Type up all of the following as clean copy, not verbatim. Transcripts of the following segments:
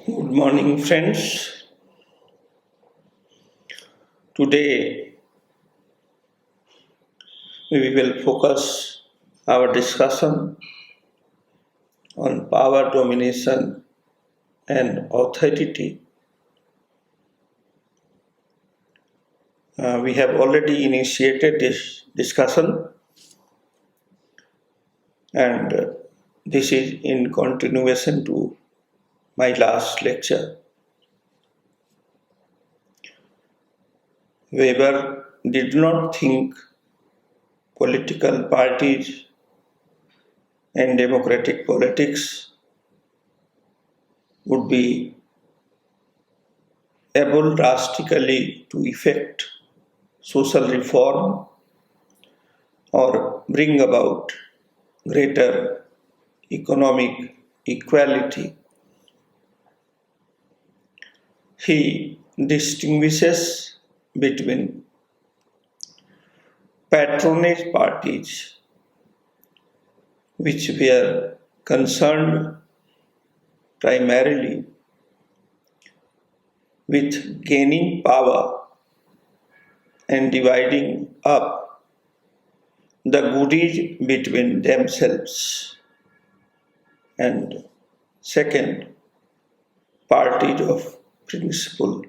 Good morning, friends. Today we will focus our discussion on power domination and authority. We have already initiated this discussion, and this is in continuation to my last lecture. Weber did not think political parties and democratic politics would be able drastically to effect social reform or bring about greater economic equality. He distinguishes between patronage parties, which were concerned primarily with gaining power and dividing up the goodies between themselves, and second, parties of principle,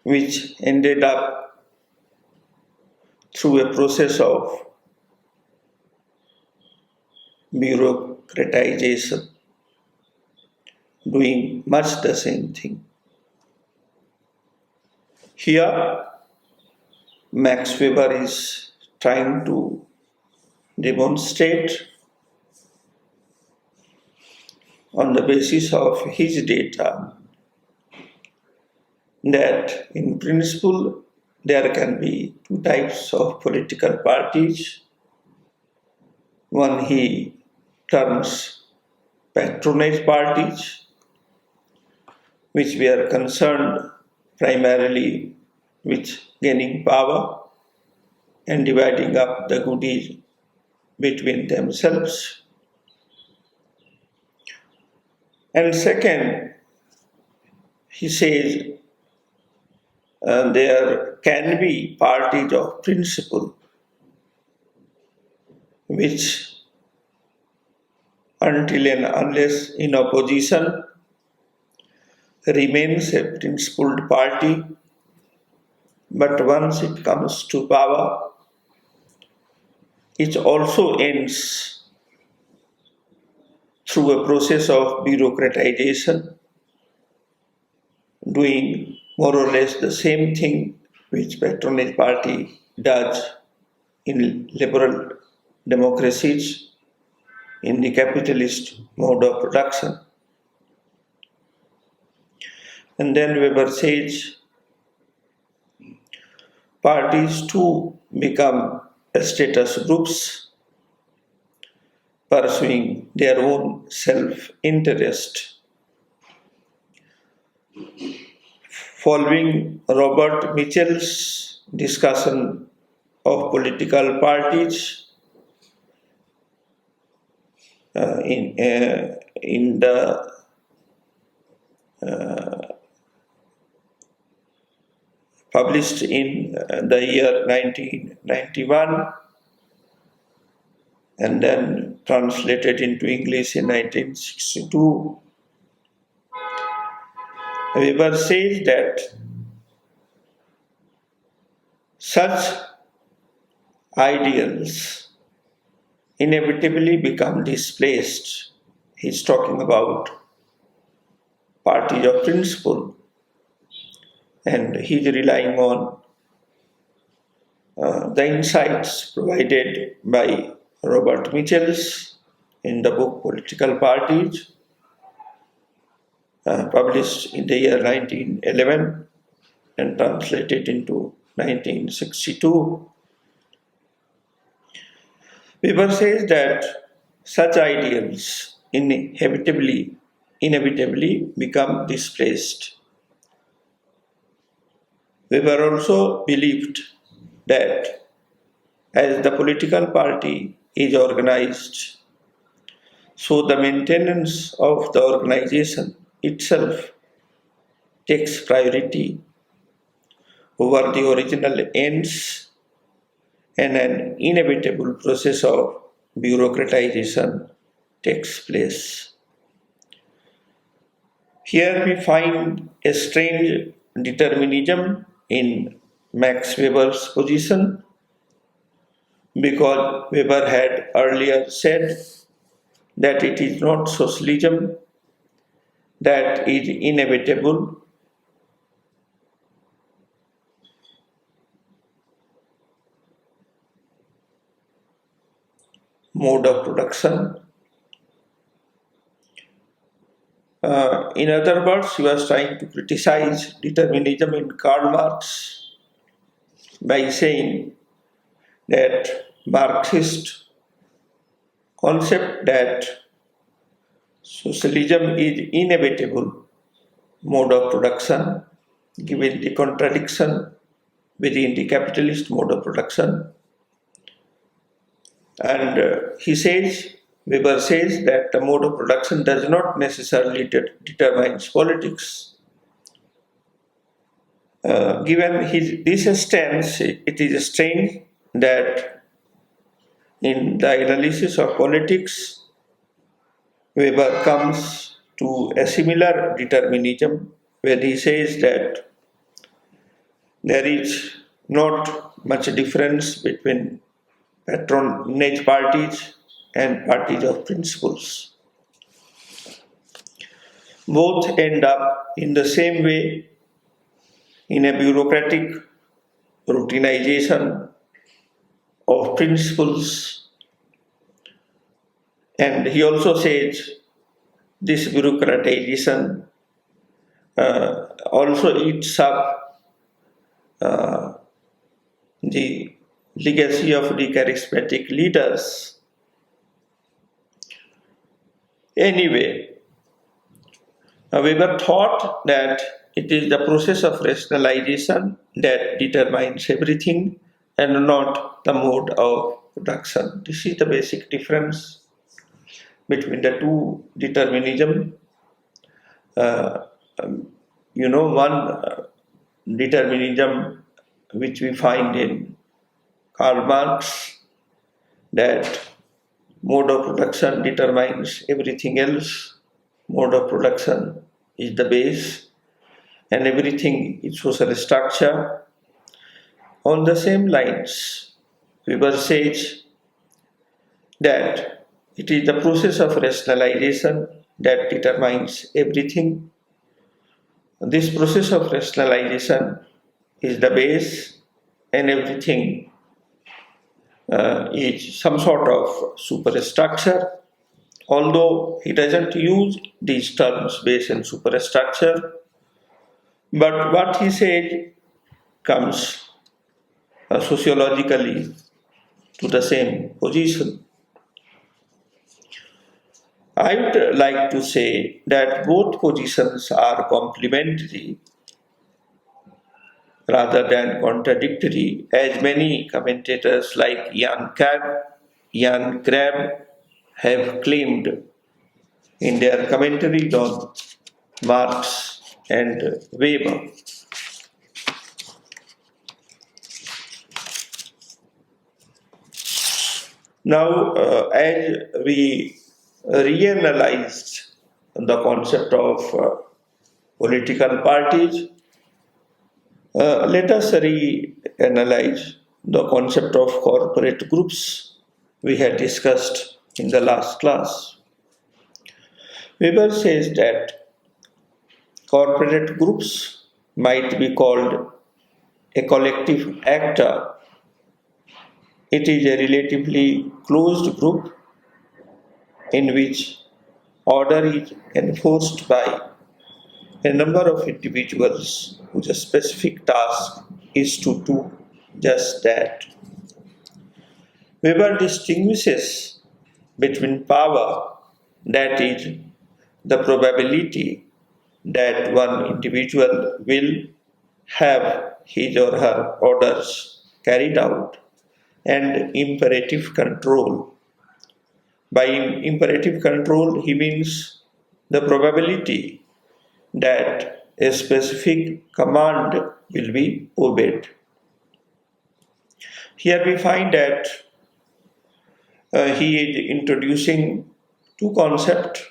which ended up through a process of bureaucratization, doing much the same thing. Here, Max Weber is trying to demonstrate on the basis of his data that in principle there can be two types of political parties. One he terms patronage parties, which were concerned primarily with gaining power and dividing up the goodies between themselves. And second, he says there can be parties of principle which, until and unless in opposition, remains a principled party, but once it comes to power, it also ends through a process of bureaucratization, doing more or less the same thing which patronage party does in liberal democracies in the capitalist mode of production. And then Weber says parties too become status groups pursuing their own self-interest. Following Robert Mitchell's discussion of political parties in the published in the year 1991 and then translated into English in 1962, Weber says that such ideals inevitably become displaced. He's talking about parties of principle, and he's relying on the insights provided by Robert Mitchell in the book Political Parties, published in the year 1911 and translated into 1962. Weber says that such ideals inevitably become displaced. Weber also believed that as the political party is organized, So the maintenance of the organization itself takes priority over the original ends, and an inevitable process of bureaucratization takes place. Here we find a strange determinism in Max Weber's position, because Weber had earlier said that it is not socialism that is inevitable, mode of production. In other words, he was trying to criticize determinism in Karl Marx by saying that Marxist concept that socialism is inevitable mode of production given the contradiction within the capitalist mode of production. And Weber says that the mode of production does not necessarily determine politics. Given this stance, it is strange that in the analysis of politics, Weber comes to a similar determinism when he says that there is not much difference between patronage parties and parties of principles. Both end up in the same way, in a bureaucratic routinization of principles. And he also says this bureaucratization also eats up the legacy of the charismatic leaders. Anyway, Weber thought that it is the process of rationalization that determines everything and not the mode of production. This is the basic difference between the two determinism. One determinism which we find in Karl Marx, that mode of production determines everything else, mode of production is the base, and everything is social structure. On the same lines, Weber says that it is the process of rationalization that determines everything. This process of rationalization is the base, and everything is some sort of superstructure. Although he doesn't use these terms, base and superstructure, but what he said comes sociologically to the same position. I would like to say that both positions are complementary rather than contradictory, as many commentators like Jan Krab have claimed in their commentaries on Marx and Weber. Now, as we reanalyzed the concept of political parties, let us reanalyze the concept of corporate groups we had discussed in the last class. Weber says that corporate groups might be called a collective actor. It is a relatively closed group in which order is enforced by a number of individuals whose specific task is to do just that. Weber distinguishes between power, that is, the probability that one individual will have his or her orders carried out, and imperative control, By imperative control, he means the probability that a specific command will be obeyed. Here we find that he is introducing two concepts,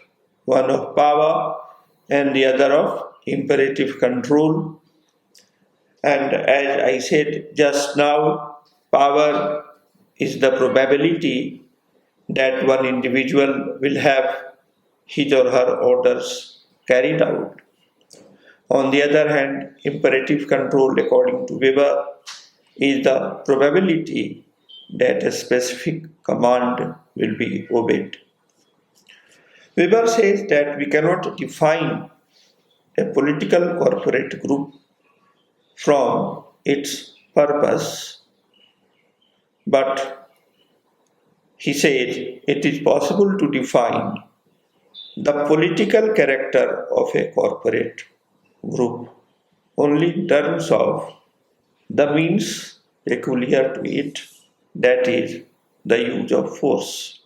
one of power and the other of imperative control. And as I said just now, power is the probability that one individual will have his or her orders carried out. On the other hand, imperative control, according to Weber, is the probability that a specific command will be obeyed. Weber says that we cannot define a political corporate group from its purpose, but he says it is possible to define the political character of a corporate group only in terms of the means peculiar to it, that is, the use of force.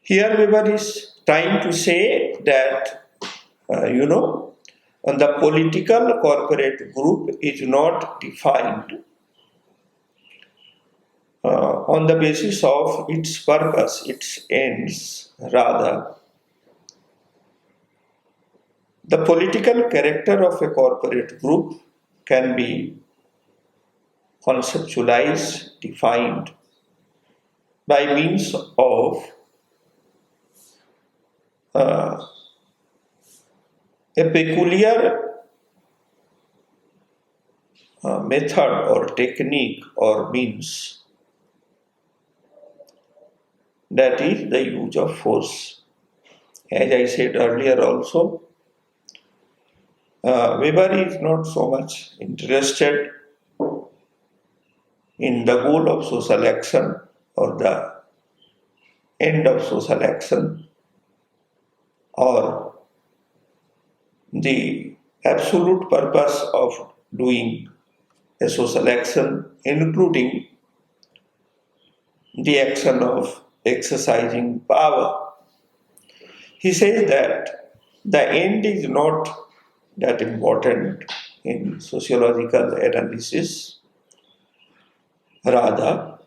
Here Weber is trying to say that, the political corporate group is not defined on the basis of its purpose, its ends. Rather, the political character of a corporate group can be conceptualized, defined by means of a peculiar method or technique or means, that is the use of force. As I said earlier also, Weber is not so much interested in the goal of social action or the end of social action or the absolute purpose of doing a social action, including the action of exercising power. He says that the end is not that important in sociological analysis. Rather,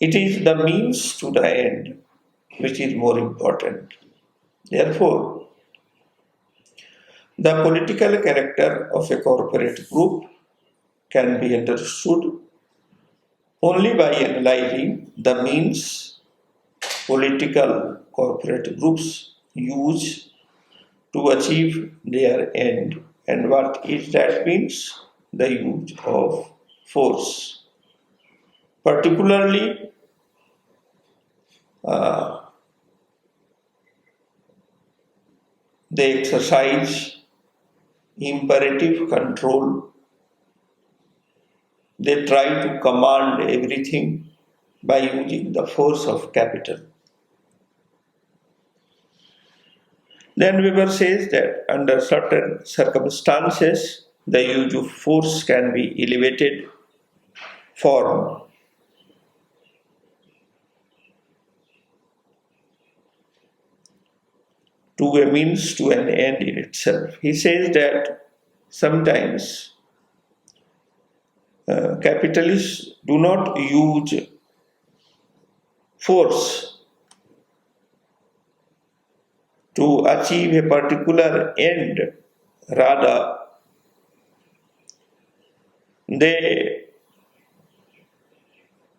it is the means to the end which is more important. Therefore, the political character of a corporate group can be understood only by analyzing the means political corporate groups use to achieve their end. And what is that means? The use of force. Particularly, they exercise imperative control. They try to command everything by using the force of capital. Then Weber says that under certain circumstances, the use of force can be elevated form to a means to an end in itself. He says that sometimes capitalists do not use force to achieve a particular end. Rather, they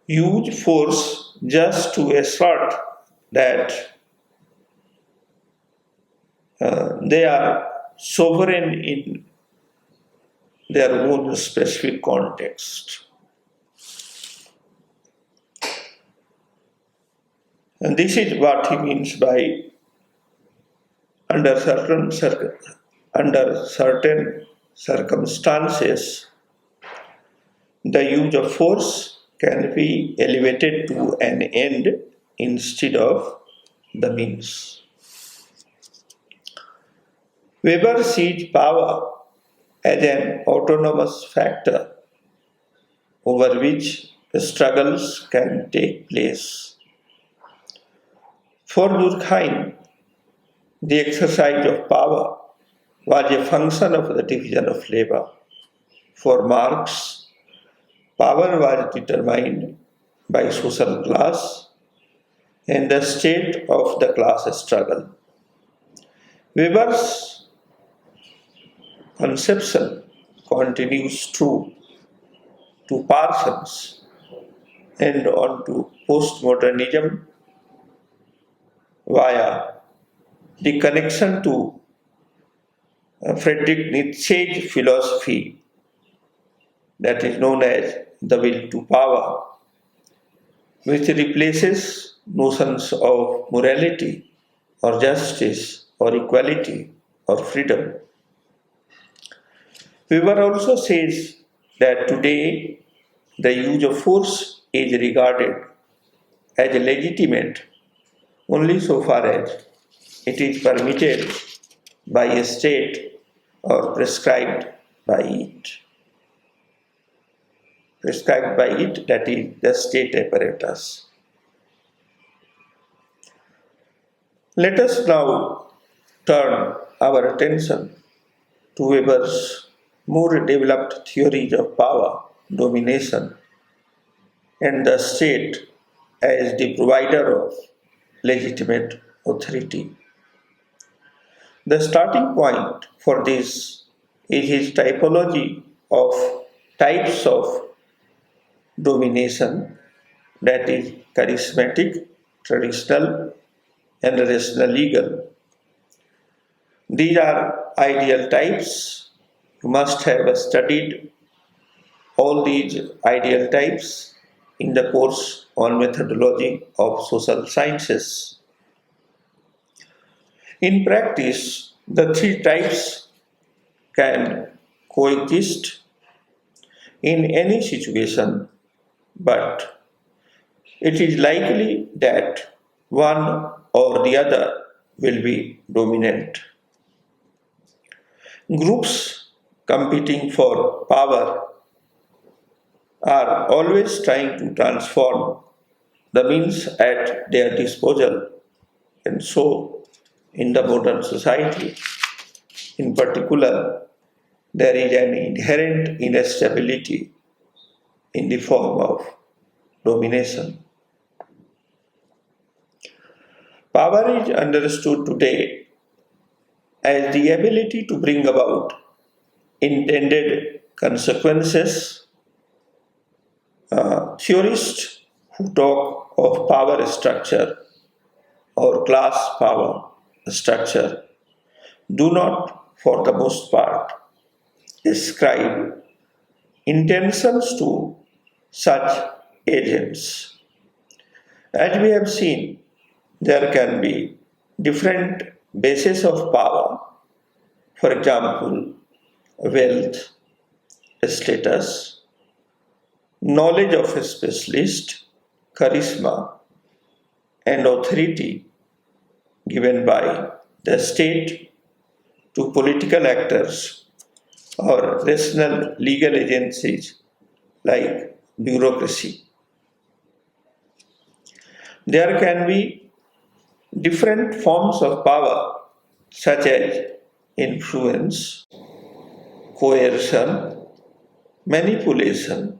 use force just to assert that they are sovereign in their own specific context. And this is what he means by under certain circumstances, the use of force can be elevated to an end instead of the means. Weber sees power as an autonomous factor over which struggles can take place. For Durkheim, the exercise of power was a function of the division of labor. For Marx, power was determined by social class and the state of the class struggle. Weber's conception continues true to Parsons and on to postmodernism via the connection to Friedrich Nietzsche's philosophy that is known as the will to power, which replaces notions of morality or justice or equality or freedom. Weber also says that today the use of force is regarded as legitimate only so far as it is permitted by a state or prescribed by it. Prescribed by it, that is the state apparatus. Let us now turn our attention to Weber's more developed theories of power, domination, and the state as the provider of legitimate authority. The starting point for this is his typology of types of domination, that is charismatic, traditional, and rational legal. These are ideal types. You must have studied all these ideal types in the course on methodology of social sciences. In practice, the three types can coexist in any situation, but it is likely that one or the other will be dominant. Groups competing for power are always trying to transform the means at their disposal, and so in the modern society, in particular, there is an inherent instability in the form of domination. Power is understood today as the ability to bring about intended consequences. Theorists who talk of power structure or class power structure do not, for the most part, ascribe intentions to such agents. As we have seen, there can be different bases of power, for example, wealth, status, knowledge of a specialist, charisma, and authority given by the state to political actors or rational legal agencies like bureaucracy. There can be different forms of power such as influence, coercion, manipulation,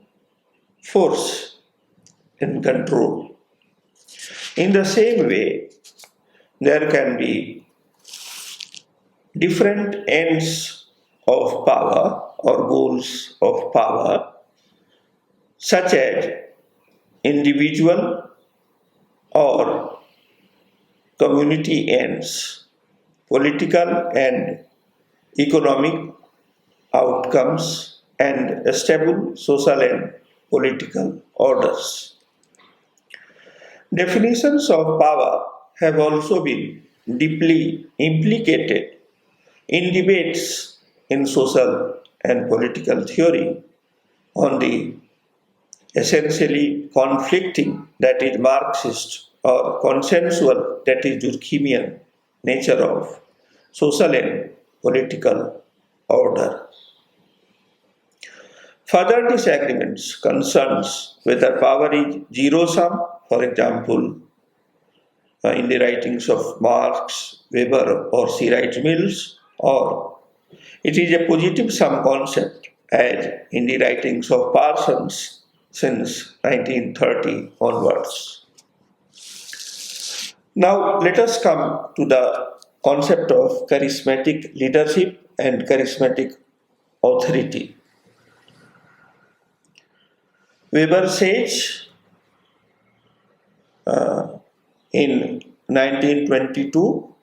force, and control. In the same way, there can be different ends of power or goals of power, such as individual or community ends, political and economic outcomes, and stable social and political orders. Definitions of power have also been deeply implicated in debates in social and political theory on the essentially conflicting, that is Marxist, or consensual, that is Durkheimian, nature of social and political order. Further disagreements concerns whether power is zero sum, for example, in the writings of Marx, Weber, or C. Wright Mills, or it is a positive sum concept, as in the writings of Parsons since 1930 onwards. Now, let us come to the concept of charismatic leadership and charismatic authority. Weber says in 1922,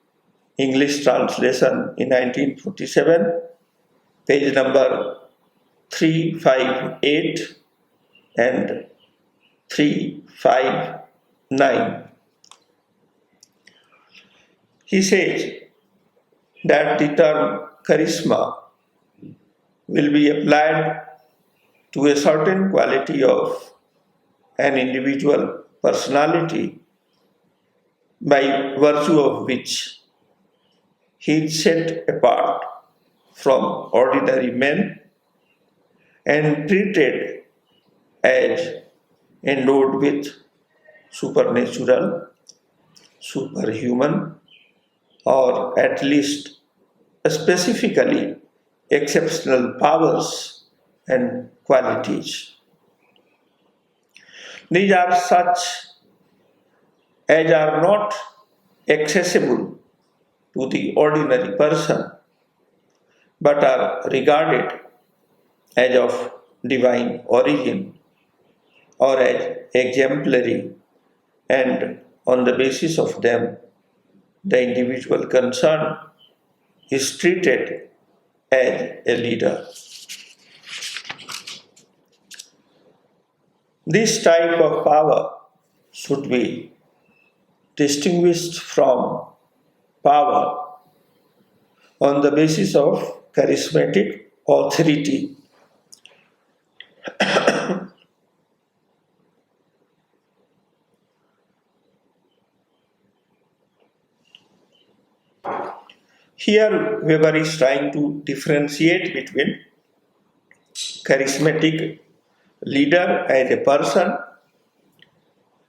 English translation in 1947, page number 358 and 359. He says that the term charisma will be applied to a certain quality of an individual personality by virtue of which he is set apart from ordinary men and treated as endowed with supernatural, superhuman, or at least specifically exceptional powers and qualities. These are such as are not accessible to the ordinary person, but are regarded as of divine origin or as exemplary, and on the basis of them, the individual concerned is treated as a leader. This type of power should be distinguished from power on the basis of charismatic authority. Here, Weber is trying to differentiate between charismatic leader as a person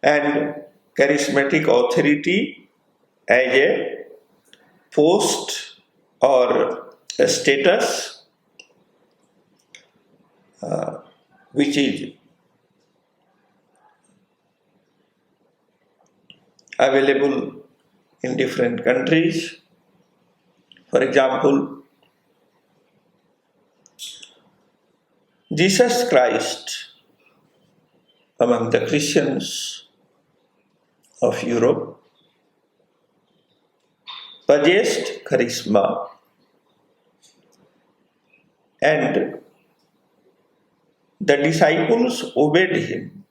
and charismatic authority as a post or a status which is available in different countries. For example, Jesus Christ among the Christians of Europe possessed charisma, and the disciples obeyed him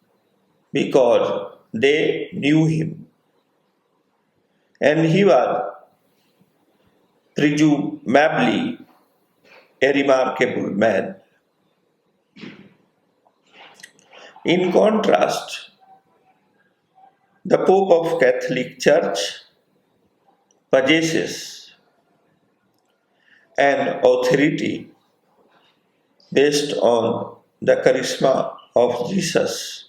because they knew him, and he was presumably a remarkable man. In contrast, the Pope of Catholic Church possesses an authority based on the charisma of Jesus,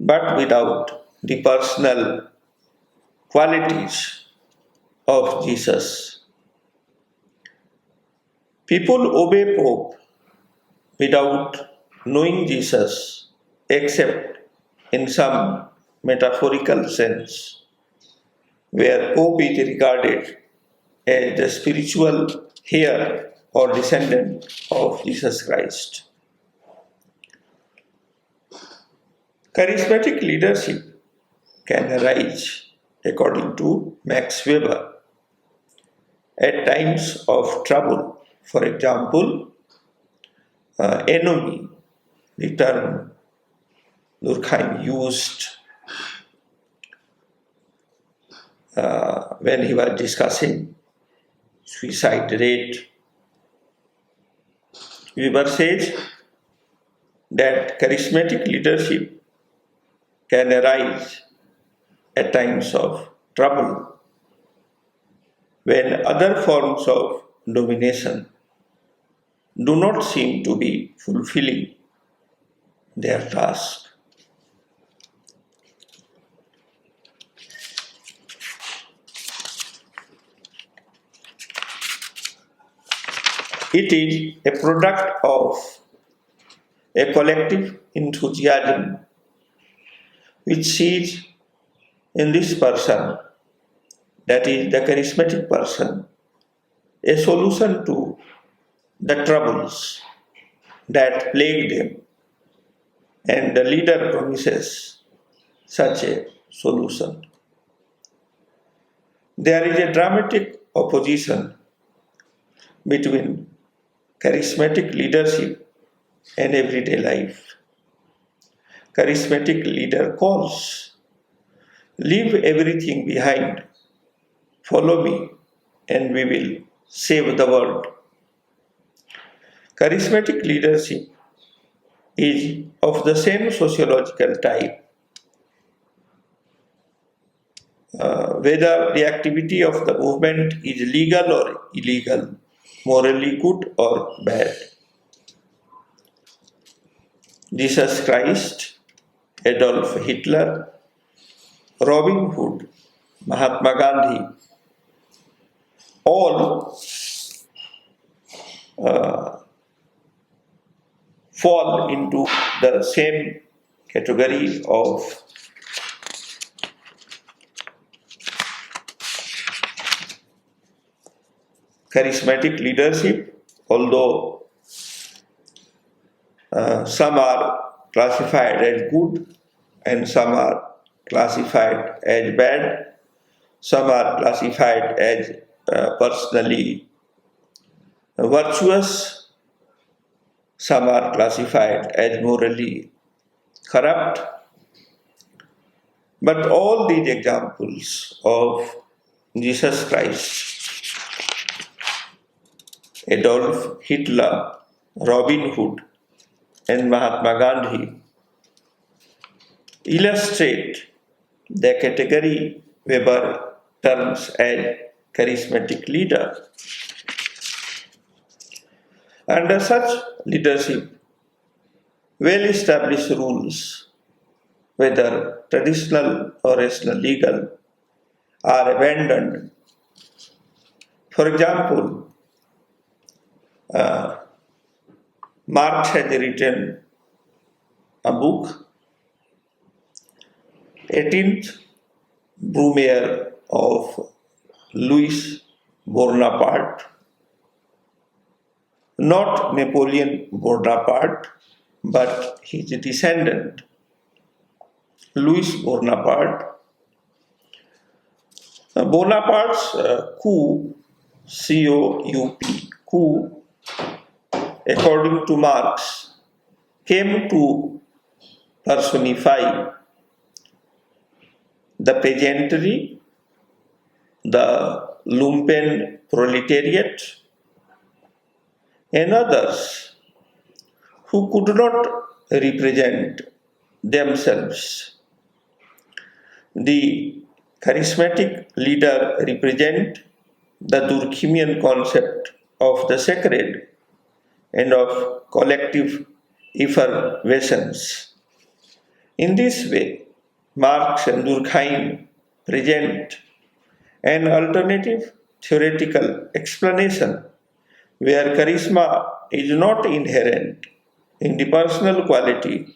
but without the personal qualities of Jesus. People obey Pope without knowing Jesus, except in some metaphorical sense, where Pope is regarded as the spiritual heir or descendant of Jesus Christ. Charismatic leadership can arise, according to Max Weber, at times of trouble. For example, enemy, the term Durkheim used when he was discussing suicide rate. Weber says that charismatic leadership can arise at times of trouble when other forms of domination do not seem to be fulfilling their task. It is a product of a collective enthusiasm which sees in this person, that is the charismatic person, a solution to the troubles that plague them, and the leader promises such a solution. There is a dramatic opposition between charismatic leadership and everyday life. Charismatic leader calls, leave everything behind, follow me, and we will save the world. Charismatic leadership is of the same sociological type. Whether the activity of the movement is legal or illegal, morally good or bad. Jesus Christ, Adolf Hitler, Robin Hood, Mahatma Gandhi, all fall into the same category of charismatic leadership, although some are classified as good and some are classified as bad, some are classified as personally virtuous, some are classified as morally corrupt. But all these examples of Jesus Christ, Adolf Hitler, Robin Hood, and Mahatma Gandhi illustrate the category Weber terms as charismatic leader. Under such leadership, well-established rules, whether traditional or rational legal, are abandoned. For example, Marx has written a book, 18th Brumaire of Louis Bonaparte, not Napoleon Bonaparte, but his descendant, Louis Bonaparte. Bonaparte's coup, C-O-U-P, coup, according to Marx, came to personify the peasantry, the lumpen proletariat, and others who could not represent themselves. The charismatic leader represents the Durkheimian concept of the sacred and of collective effervescence. In this way, Marx and Durkheim present an alternative theoretical explanation where charisma is not inherent in the personal quality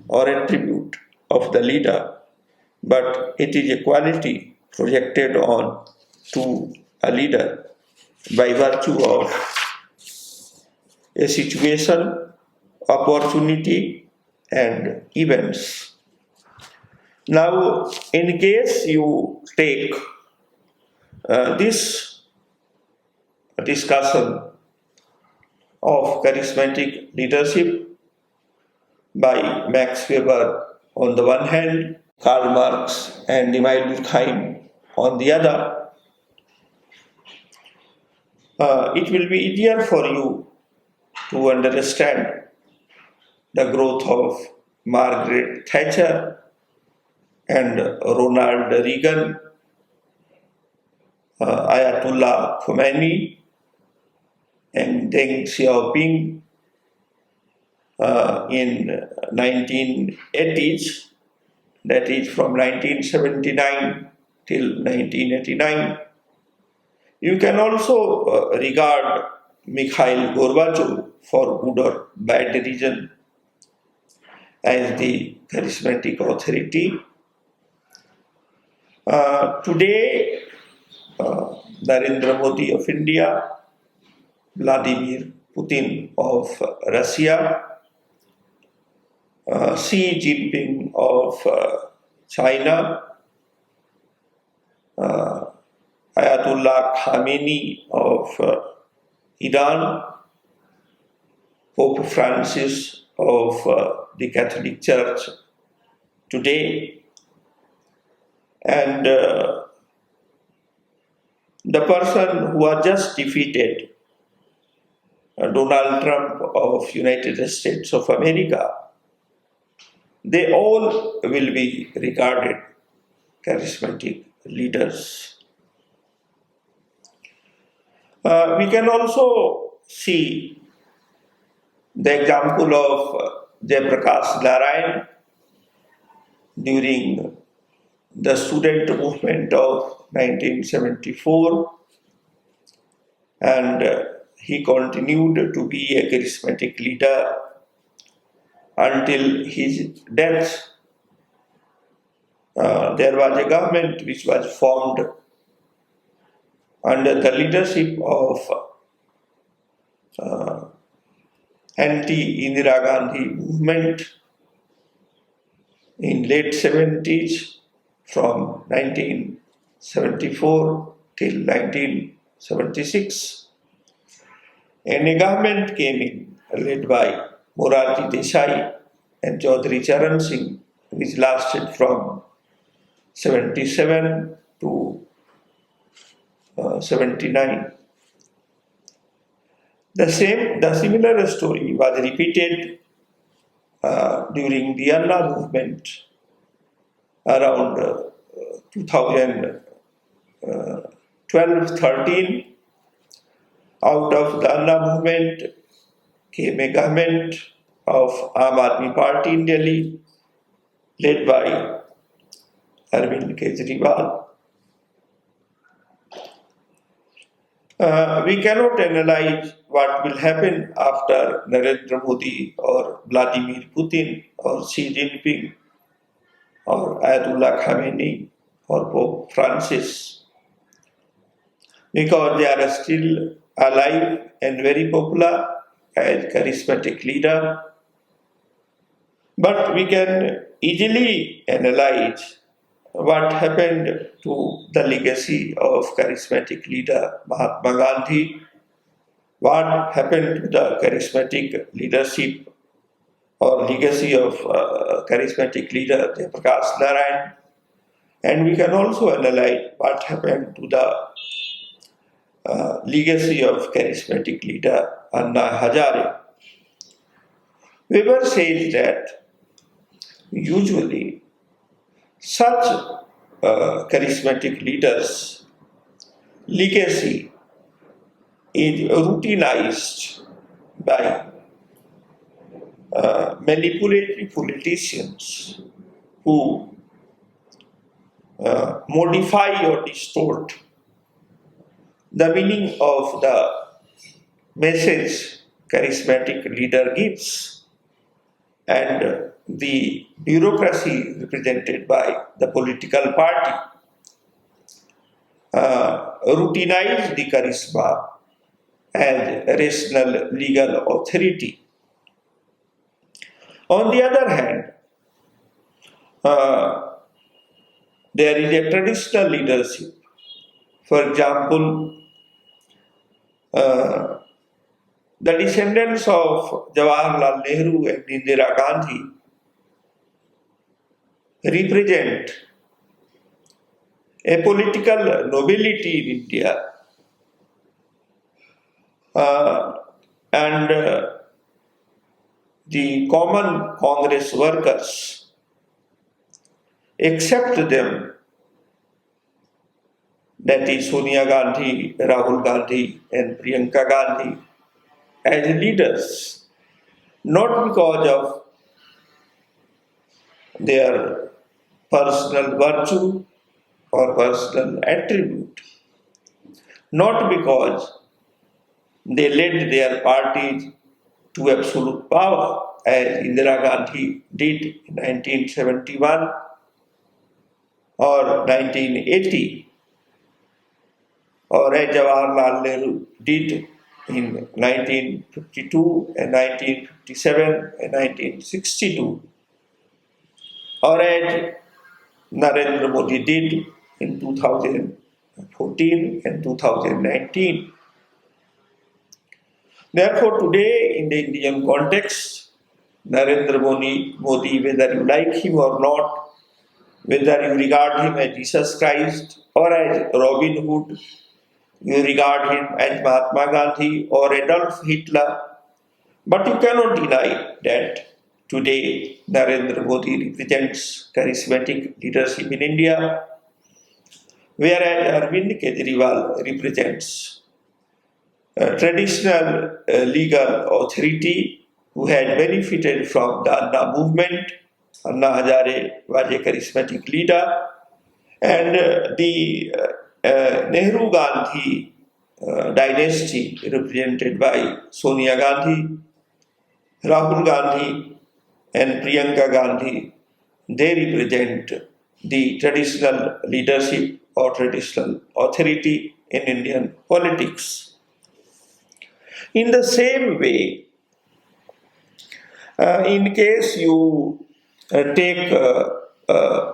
or attribute of the leader, but it is a quality projected on to a leader by virtue of a situation, opportunity, and events. Now, in case you take this discussion of charismatic leadership by Max Weber on the one hand, Karl Marx and Emil Durkheim on the other, it will be easier for you to understand the growth of Margaret Thatcher and Ronald Reagan, Ayatollah Khomeini, and Deng Xiaoping in 1980s, that is from 1979 till 1989. You can also regard Mikhail Gorbachev, for good or bad reason, as the charismatic authority. Today, Narendra Modi of India, Vladimir Putin of Russia, Xi Jinping of China, Ayatollah Khamenei of Iran, Pope Francis of the Catholic Church today, and the person who has just defeated Donald Trump of United States of America, they all will be regarded charismatic leaders. We can also see the example of Jayaprakash Narayan during the student movement of 1974, and he continued to be a charismatic leader until his death. There was a government which was formed under the leadership of anti-Indira Gandhi movement in late 70s, from 1974 till 1976. And a government came in led by Morarji Desai and Chaudhry Charan Singh, which lasted from 77 to 79. The similar story was repeated during the Anna movement around 2012-13. Out of the Anna movement came a government of Aam Aadmi Party in Delhi, led by Arvind Kejriwal. We cannot analyze what will happen after Narendra Modi or Vladimir Putin or Xi Jinping or Ayatollah Khamenei or Pope Francis, because they are still alive and very popular as charismatic leader. But we can easily analyze what happened to the legacy of charismatic leader Mahatma Gandhi, what happened to the charismatic leadership or legacy of charismatic leader Jayaprakash Narayan, and we can also analyze what happened to the legacy of charismatic leader Anna Hazare. Weber says that usually such charismatic leaders' legacy is routinized by manipulatory politicians who modify or distort the meaning of the message charismatic leader gives, and the bureaucracy represented by the political party routinized the charisma as rational legal authority. On the other hand, there is a traditional leadership. For example, the descendants of Jawaharlal Nehru and Indira Gandhi represent a political nobility in India, and the common Congress workers accept them, that is Sonia Gandhi, Rahul Gandhi and Priyanka Gandhi, as leaders, not because of their personal virtue or personal attribute, not because they led their parties to absolute power, as Indira Gandhi did in 1971 or 1980, or as Jawaharlal Nehru did in 1952 and 1957 and 1962, or as Narendra Modi did in 2014 and 2019. Therefore, today in the Indian context, Narendra Modi, whether you like him or not, whether you regard him as Jesus Christ or as Robin Hood, you regard him as Mahatma Gandhi or Adolf Hitler, but you cannot deny that today Narendra Modi represents charismatic leadership in India, whereas Arvind Kejriwal represents traditional legal authority who had benefited from the Anna movement. Anna Hazare was a charismatic leader, and the Nehru Gandhi dynasty, represented by Sonia Gandhi, Rahul Gandhi, and Priyanka Gandhi, they represent the traditional leadership or traditional authority in Indian politics. In the same way, in case you take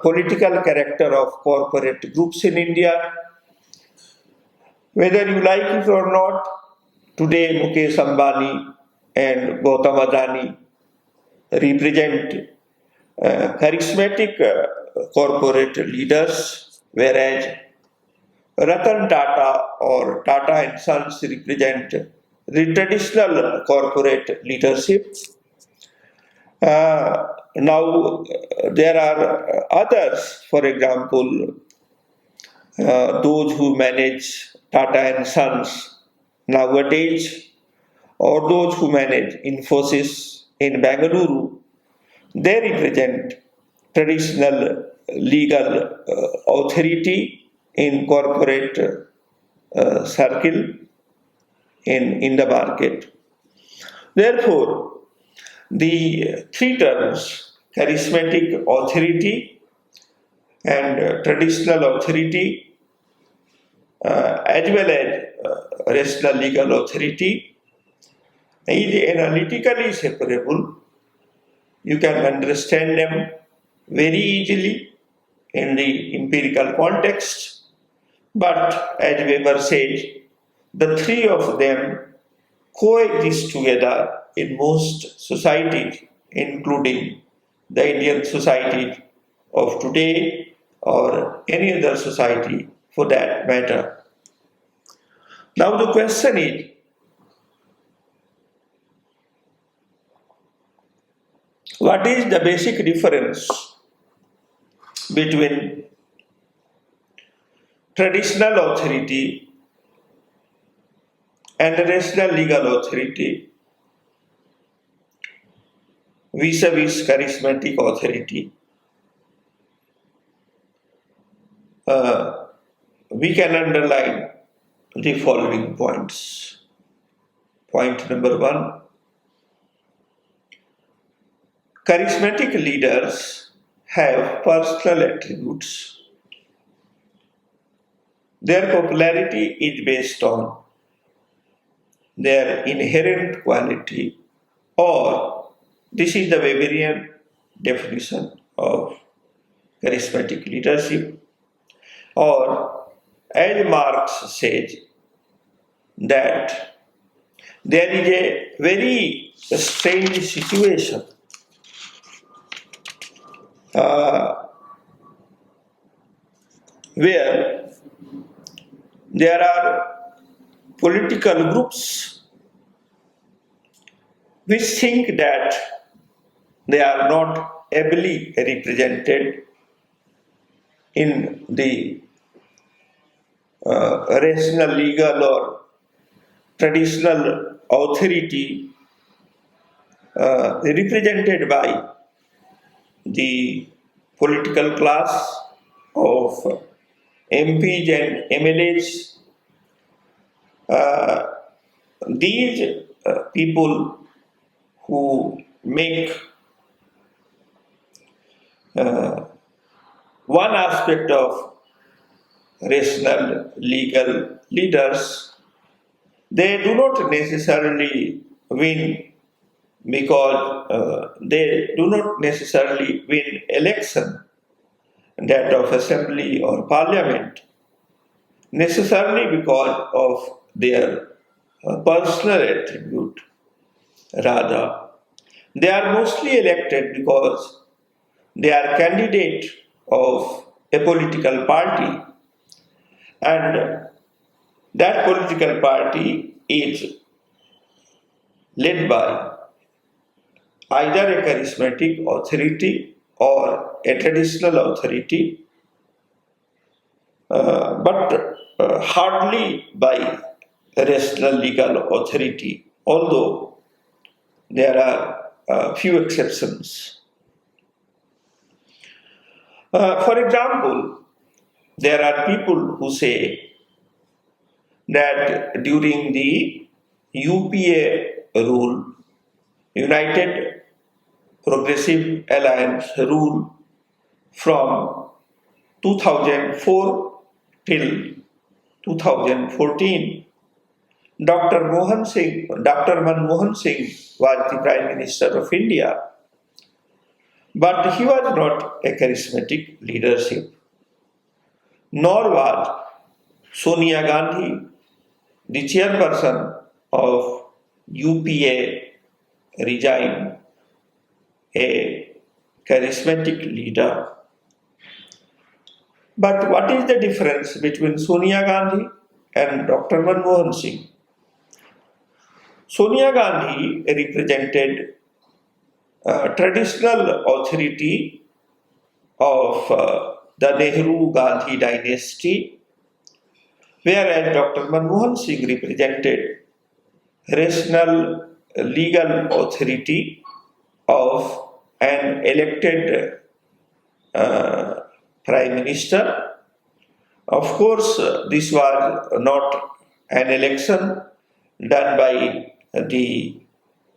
political character of corporate groups in India, whether you like it or not, today Mukesh Ambani and Gautam Adani represent charismatic corporate leaders, whereas Ratan Tata or Tata and Sons represent the traditional corporate leadership. Now, there are others, for example, those who manage Tata and Sons nowadays, or those who manage Infosys in Bangalore, they represent traditional legal authority in corporate circle in the market. Therefore, the three terms, charismatic authority and traditional authority, as well as rational legal authority, is analytically separable. You can understand them very easily in the empirical context, but as Weber says, the three of them coexist together in most societies, including the Indian society of today or any other society for that matter. Now the question is, what is the basic difference between traditional authority and rational legal authority vis-a-vis charismatic authority? We can underline the following points. Point number one, charismatic leaders have personal attributes. Their popularity is based on their inherent quality, or this is the Weberian definition of charismatic leadership, or as Marx says, that there is a very strange situation where there are political groups which think that they are not ably represented in the rational, legal, or traditional authority represented by the political class of MPs and MLAs, these people who make uh, one aspect of rational legal leaders, they do not necessarily win because they do not necessarily win election, that of assembly or parliament, necessarily because of their personal attribute. Rather, they are mostly elected because they are candidate of a political party, and that political party is led by either a charismatic authority or a traditional authority, but hardly by a rational legal authority, although there are few exceptions. For example, there are people who say that during the UPA rule, United Progressive Alliance rule from 2004 till 2014, Dr. Manmohan Singh was the Prime Minister of India, but he was not a charismatic leadership, nor was Sonia Gandhi, the chairperson of UPA regime, a charismatic leader. But what is the difference between Sonia Gandhi and Dr. Manmohan Singh? Sonia Gandhi represented traditional authority of the Nehru Gandhi dynasty, whereas Dr. Manmohan Singh represented rational legal authority of an elected Prime Minister. Of course, this was not an election done by the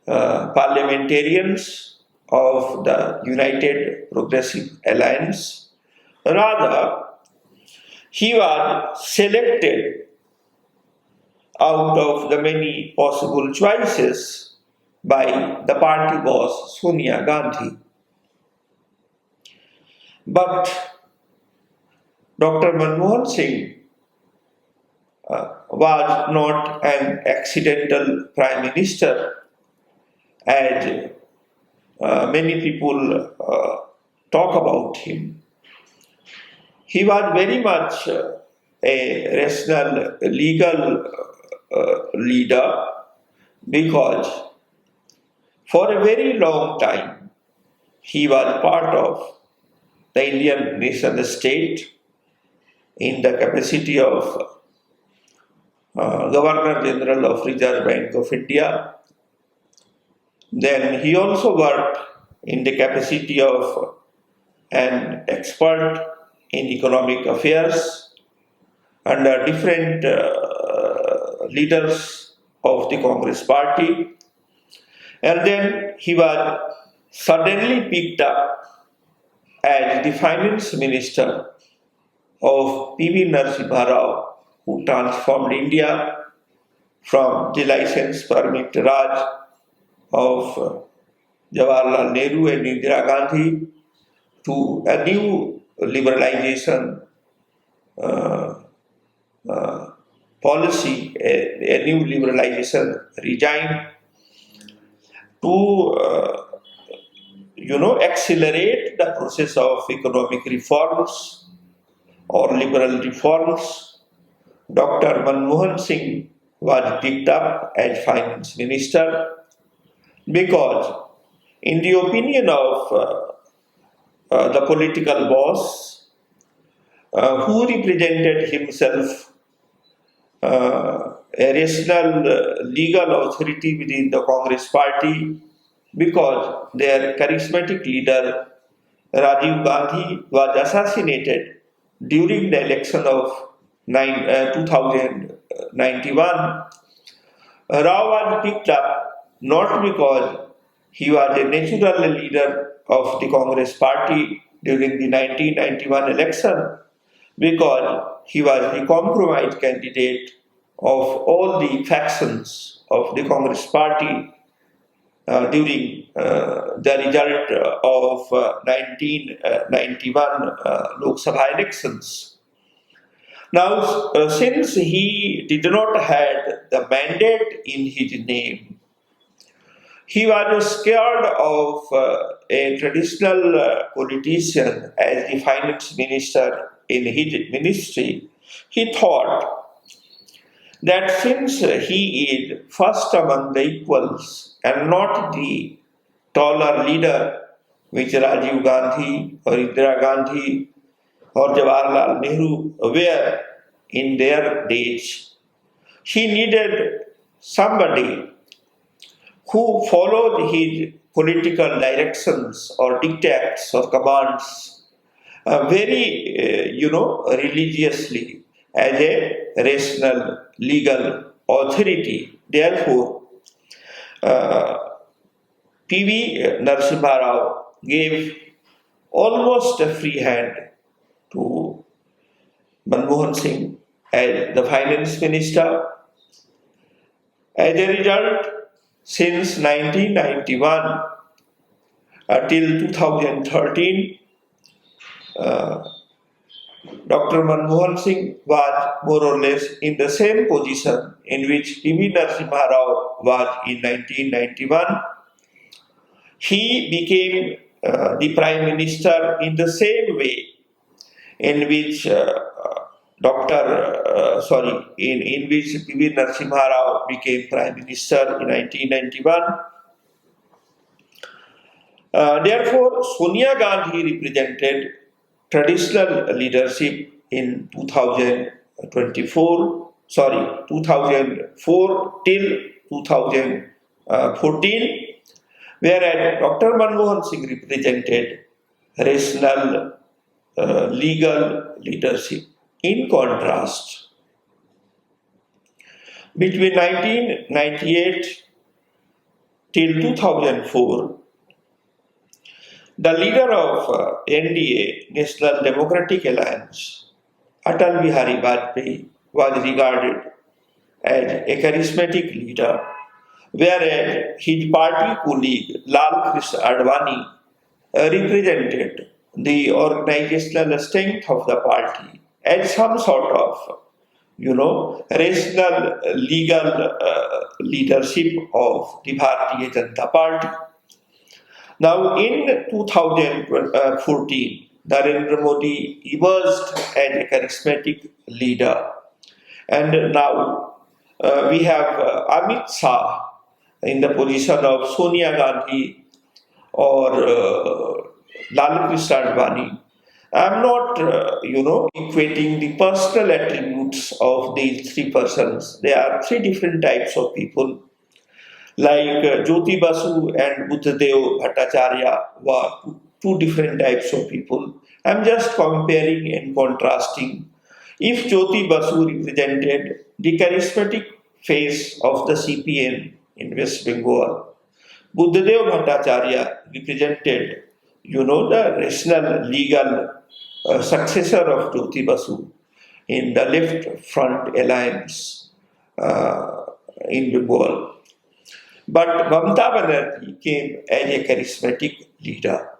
parliamentarians of the United Progressive Alliance. Rather, he was selected out of the many possible choices by the party boss Sonia Gandhi. But Dr. Manmohan Singh was not an accidental prime minister, as many people talk about him. He was very much a rational legal leader because for a very long time he was part of the Indian nation state in the capacity of Governor General of Reserve Bank of India. Then he also worked in the capacity of an expert in economic affairs under different leaders of the Congress party. And then he was suddenly picked up as the finance minister of P.V. Narasimha Rao, who transformed India from the license permit Raj of Jawaharlal Nehru and Indira Gandhi to a new liberalization policy, a new liberalization regime to accelerate the process of economic reforms or liberal reforms. Dr. Manmohan Singh was picked up as finance minister because, in the opinion of the political boss, who represented himself a rational legal authority within the Congress party, because their charismatic leader Rajiv Gandhi was assassinated during the election of 2091. Rao was picked up not because he was a natural leader of the Congress party during the 1991 election, because he was the compromised candidate of all the factions of the Congress party during the result of 1991 Lok Sabha elections. Now, since he did not have the mandate in his name, he was scared of a traditional politician as the finance minister in his ministry. He thought that since he is first among the equals and not the taller leader, which Rajiv Gandhi or Indira Gandhi or Jawaharlal Nehru were in their days, he needed somebody who followed his political directions or dictates or commands very, religiously as a rational legal authority. Therefore, uh, P.V. Narasimha Rao gave almost a free hand to Manmohan Singh as the finance minister. As a result, since 1991 till 2013, uh, Dr. Manmohan Singh was more or less in the same position in which P.V. Narasimha Rao was in 1991. He became the Prime Minister in the same way in which in which P.V. Narasimha Rao became Prime Minister in 1991. Therefore, Sonia Gandhi represented traditional leadership in 2004 till 2014, whereas Dr. Manmohan Singh represented rational legal leadership. In contrast, between 1998 till 2004, the leader of NDA, National Democratic Alliance, Atal Bihari Vajpayee, was regarded as a charismatic leader, whereas his party colleague Lal Krishna Advani represented the organizational strength of the party as some sort of, rational legal leadership of the Bharatiya Janata Party. Now, in 2014, Narendra Modi emerged as a charismatic leader, and now we have Amit Shah in the position of Sonia Gandhi or Lal Krishna Advani. I'm not, equating the personal attributes of these three persons. There are three different types of people. Like Jyoti Basu and Buddhadev Bhattacharya were two different types of people. I'm just comparing and contrasting. If Jyoti Basu represented the charismatic face of the CPM in West Bengal, Buddhadev Bhattacharya represented, the rational legal successor of Jyoti Basu in the Left Front Alliance in Bengal. But Mamata Banerjee came as a charismatic leader.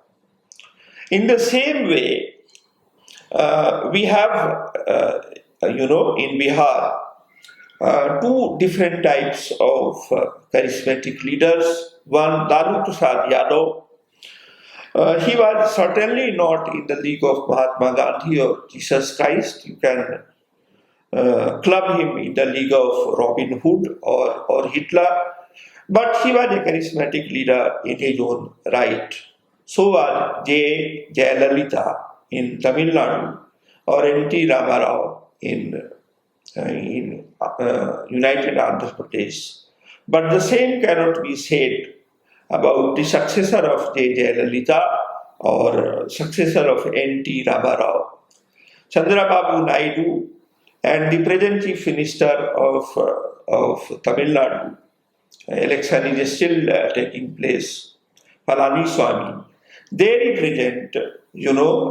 In the same way, we have, in Bihar, two different types of charismatic leaders. One, Lalu Prasad Yadav. He was certainly not in the league of Mahatma Gandhi or Jesus Christ. You can club him in the league of Robin Hood or Hitler. But he was a charismatic leader in his own right. So was J. Jayalalitha in Tamil Nadu or N.T. Ramarao in United Andhra Pradesh. But the same cannot be said about the successor of J. Jayalalitha or successor of N.T. Ramarao. Chandrababu Naidu and the present Chief Minister of of Tamil Nadu. Election is still taking place. Palaniswamy. They represent,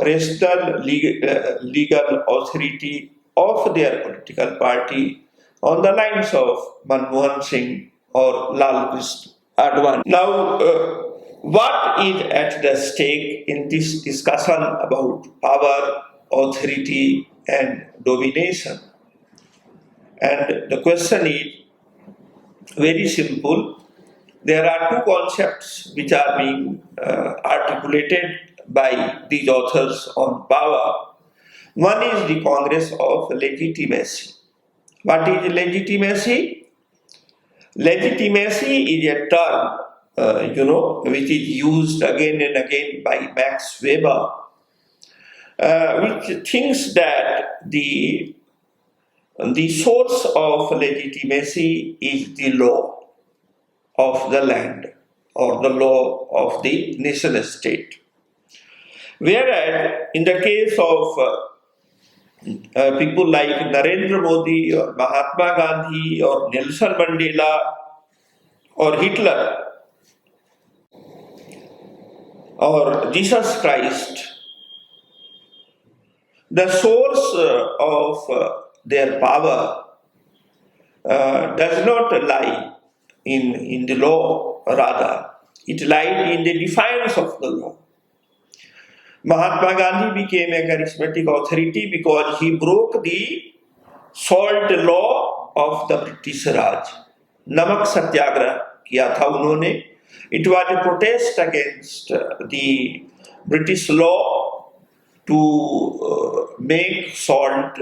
rational legal authority of their political party on the lines of Manmohan Singh or Lal Krishna Advani. Now, what is at the stake in this discussion about power, authority, and domination? And the question is very simple. There are two concepts which are being articulated by these authors on power. One is the Congress of legitimacy. What is legitimacy? Legitimacy is a term, which is used again and again by Max Weber, which thinks that the source of legitimacy is the law of the land or the law of the nation state. Whereas in the case of people like Narendra Modi or Mahatma Gandhi or Nelson Mandela or Hitler or Jesus Christ, the source of their power does not lie in the law, rather, it lied in the defiance of the law. Mahatma Gandhi became a charismatic authority because he broke the salt law of the British Raj. Namak Satyagraha किया था उन्होंने. It was a protest against the British law to make salt,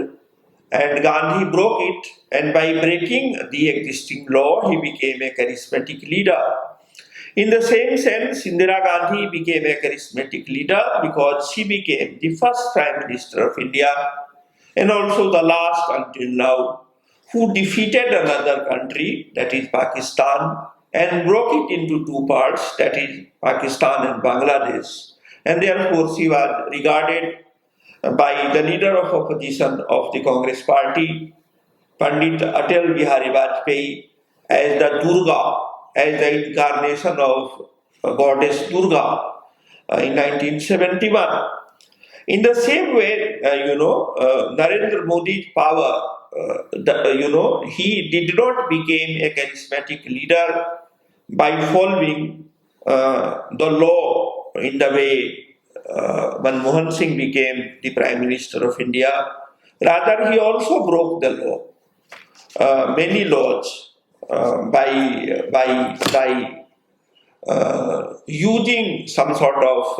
and Gandhi broke it, and by breaking the existing law, he became a charismatic leader. In the same sense, Indira Gandhi became a charismatic leader because she became the first Prime Minister of India and also the last until now who defeated another country, that is Pakistan, and broke it into two parts, that is Pakistan and Bangladesh. And therefore she was regarded by the leader of opposition of the Congress party, Pandit Atal Bihari Vajpayee, as the Durga, as the incarnation of goddess Durga in 1971. In the same way, Narendra Modi's power, he did not become a charismatic leader by following the law in the way Manmohan Singh became the Prime Minister of India. Rather, he also broke the law, many laws, by using some sort of,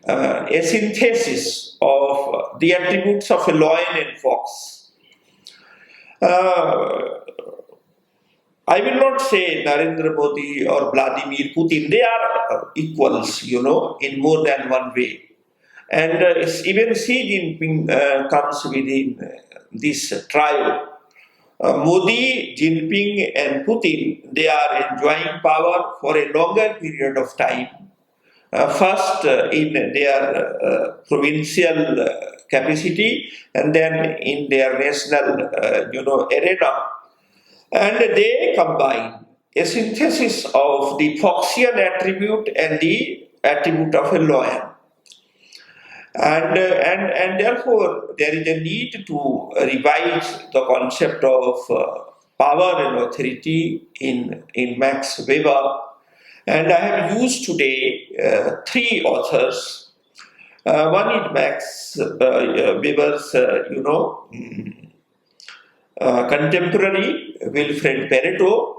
a synthesis of the attributes of a lion and fox. I will not say Narendra Modi or Vladimir Putin, they are equals, in more than one way. And even Xi Jinping comes within this trial. Modi, Jinping and Putin, they are enjoying power for a longer period of time. First in their provincial capacity and then in their national, arena. And they combine a synthesis of the Foxian attribute and the attribute of a lion. And therefore, there is a need to revise the concept of power and authority in Max Weber. And I have used today three authors. One is Max Weber's, contemporary, Wilfred Pareto.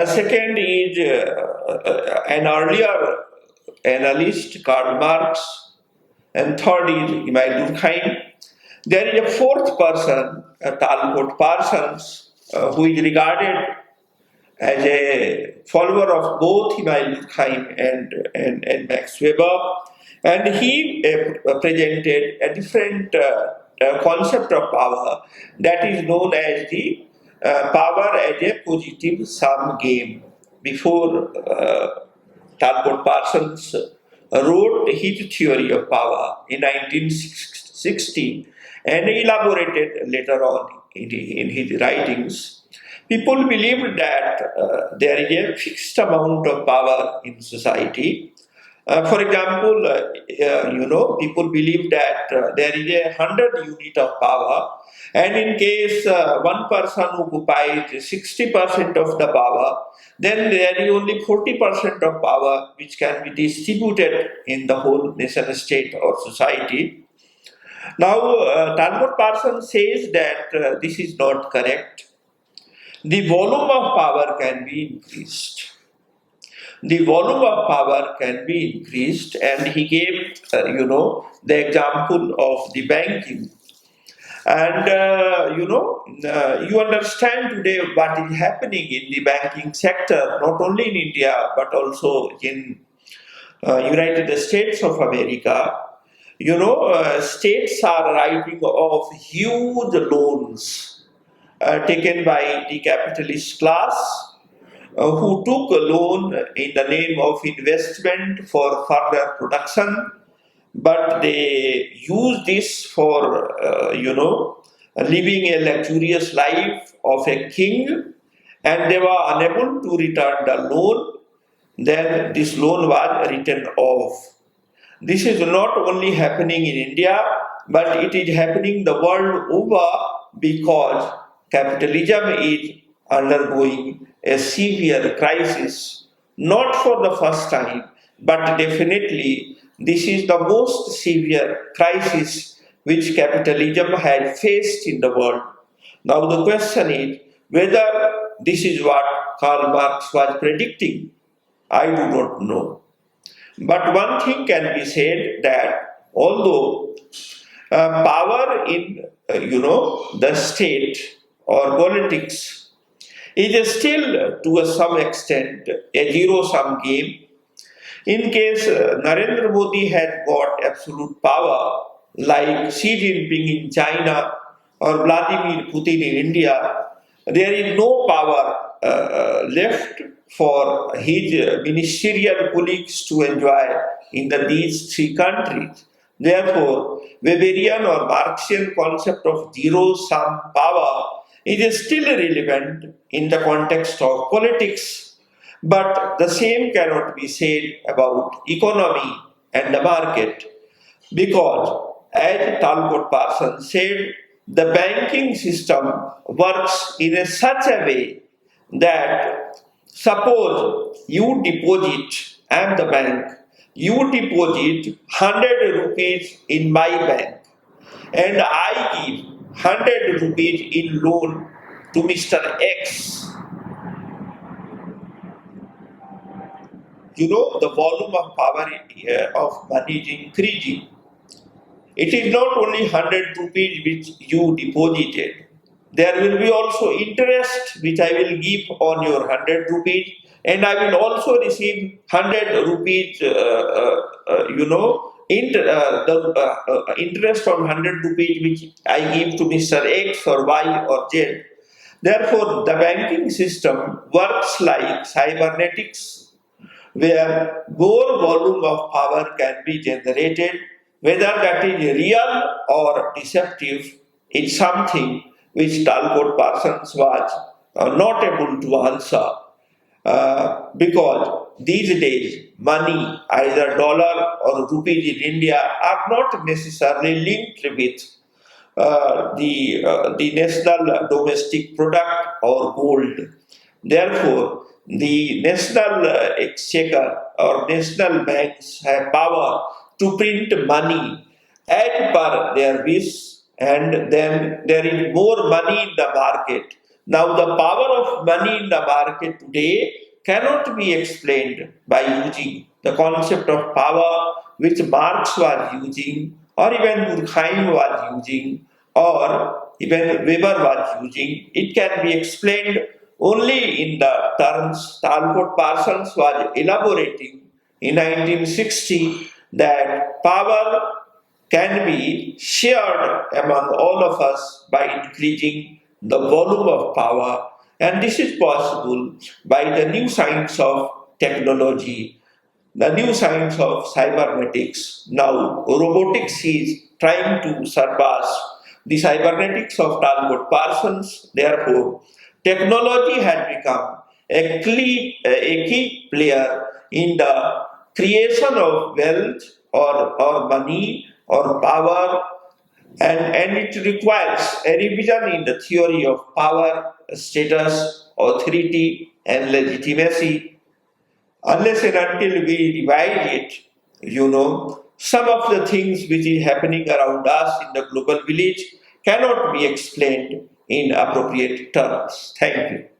Second is an earlier analyst, Karl Marx. And third is Emile Durkheim. There is a fourth person, Talbot Parsons, who is regarded as a follower of both Emile Durkheim and Max Weber. And he presented a different concept of power that is known as the power as a positive sum game. Before Talbot Parsons wrote his theory of power in 1960 and elaborated later on in his writings. People believe that there is a fixed amount of power in society. For example, people believe that there is 100 unit of power, and in case one person occupies 60% of the power, then there is only 40% of power which can be distributed in the whole nation state or society. Now, Talbot Parsons says that this is not correct. The volume of power can be increased. The volume of power can be increased, and he gave, the example of the banking. And you understand today what is happening in the banking sector, not only in India but also in United States of America. States are writing off huge loans taken by the capitalist class who took a loan in the name of investment for further production, but they use this for, living a luxurious life of a king, and they were unable to return the loan. Then this loan was written off. This is not only happening in India, but it is happening the world over because capitalism is undergoing a severe crisis. Not for the first time, but definitely this is the most severe crisis which capitalism has faced in the world. Now the question is whether this is what Karl Marx was predicting. I do not know. But one thing can be said that although power in the state or politics is still to some extent a zero-sum game, in case Narendra Modi had got absolute power like Xi Jinping in China or Vladimir Putin in India, there is no power left for his ministerial colleagues to enjoy in these three countries. Therefore, Weberian or Marxian concept of zero-sum power is still relevant in the context of politics, but the same cannot be said about economy and the market because, as Talcott Parsons said, the banking system works in such a way that suppose you deposit, I am the bank, you deposit 100 rupees in my bank and I give 100 rupees in loan to Mr. X. The volume of power of money is increasing. It is not only 100 rupees which you deposited. There will be also interest which I will give on your 100 rupees, and I will also receive 100 rupees, the interest on 100 rupees which I give to Mr. X or Y or Z. Therefore, the banking system works like cybernetics, where more volume of power can be generated, whether that is real or deceptive, is something which Talcott Parsons was not able to answer because these days money, either dollar or rupees in India, are not necessarily linked with the national domestic product or gold. Therefore, the national exchequer or national banks have power to print money as per their wish, and then there is more money in the market. Now, the power of money in the market today cannot be explained by using the concept of power which Marx was using, or even Durkheim was using, or even Weber was using. It can be explained only in the terms Talcott Parsons was elaborating in 1960, that power can be shared among all of us by increasing the volume of power, and this is possible by the new science of technology, the new science of cybernetics. Now, robotics is trying to surpass the cybernetics of Talcott Parsons. Therefore, Technology had become a key player in the creation of wealth or money or power, and it requires a revision in the theory of power, status, authority, and legitimacy. Unless and until we revise it, some of the things which is happening around us in the global village cannot be explained in appropriate terms. Thank you.